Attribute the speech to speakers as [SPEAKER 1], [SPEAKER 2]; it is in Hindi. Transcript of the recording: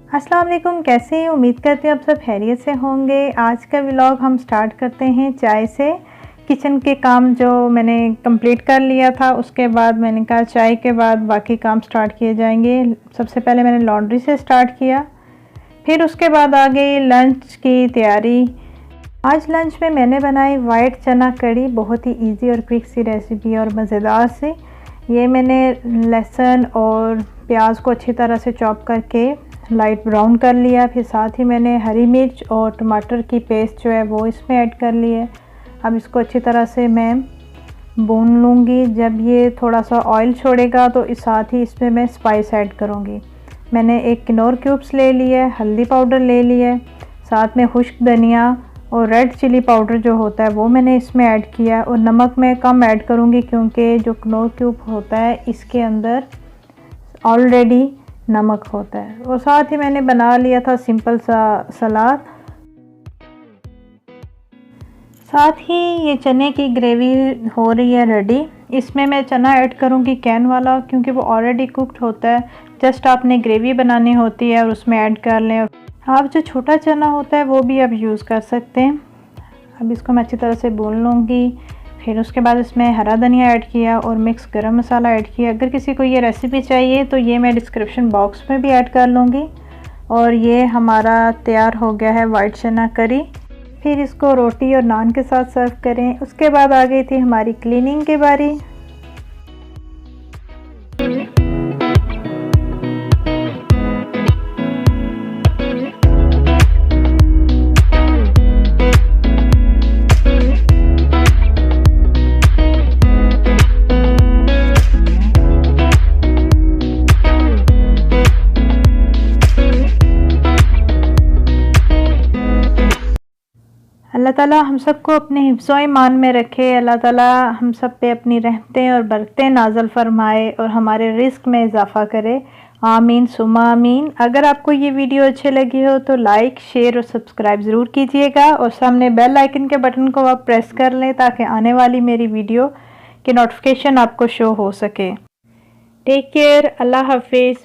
[SPEAKER 1] अस्सलाम वालेकुम, कैसे हैं? उम्मीद करती हूँ आप सब खैरियत से होंगे। आज का व्लॉग हम स्टार्ट करते हैं चाय से। किचन के काम जो मैंने कंप्लीट कर लिया था, उसके बाद मैंने कहा चाय के बाद बाकी काम स्टार्ट किए जाएंगे। सबसे पहले मैंने लॉन्ड्री से स्टार्ट किया, फिर उसके बाद आ गई लंच की तैयारी। आज लंच में मैंने बनाई वाइट चना कड़ी, बहुत ही ईजी और क्विक सी रेसिपी और मज़ेदार सी। ये मैंने लहसुन और प्याज को अच्छी तरह से चॉप करके लाइट ब्राउन कर लिया, फिर साथ ही मैंने हरी मिर्च और टमाटर की पेस्ट जो है वो इसमें ऐड कर ली है। अब इसको अच्छी तरह से मैं भून लूँगी। जब ये थोड़ा सा ऑयल छोड़ेगा तो इस साथ ही इसमें मैं स्पाइस ऐड करूँगी। मैंने एक किनोर क्यूब्स ले लिए, हल्दी पाउडर ले लिए, साथ में खुश्क धनिया और रेड चिली पाउडर जो होता है वो मैंने इसमें ऐड किया। और नमक मैं कम ऐड करूँगी क्योंकि जो किनोर क्यूब होता है इसके अंदर ऑलरेडी नमक होता है। और साथ ही मैंने बना लिया था सिंपल सा सलाद। साथ ही ये चने की ग्रेवी हो रही है रेडी। इसमें मैं चना ऐड करूँगी कैन वाला, क्योंकि वो ऑलरेडी कुक्ड होता है। जस्ट आपने ग्रेवी बनानी होती है और उसमें ऐड कर लें। आप जो छोटा चना होता है वो भी आप यूज़ कर सकते हैं। अब इसको मैं अच्छी तरह से भून लूँगी। फिर उसके बाद इसमें हरा धनिया ऐड किया और मिक्स गरम मसाला ऐड किया। अगर किसी को ये रेसिपी चाहिए तो ये मैं डिस्क्रिप्शन बॉक्स में भी ऐड कर लूँगी। और ये हमारा तैयार हो गया है वाइट चना करी। फिर इसको रोटी और नान के साथ सर्व करें। उसके बाद आ गई थी हमारी क्लीनिंग की बारी। अल्लाह ताला हम सबको अपने हिफ्ज़ व ईमान में रखे। अल्लाह ताला हम सब पे अपनी रहमतें और बरकतें नाज़िल फरमाए और हमारे रिस्क में इजाफ़ा करे। आमीन सुमा आमीन। अगर आपको ये वीडियो अच्छी लगी हो तो लाइक, शेयर और सब्सक्राइब ज़रूर कीजिएगा और सामने बेल आइकन के बटन को आप प्रेस कर लें ताकि आने वाली मेरी वीडियो की नोटिफिकेशन आपको शो हो सके। टेक केयर, अल्लाह हाफिज़।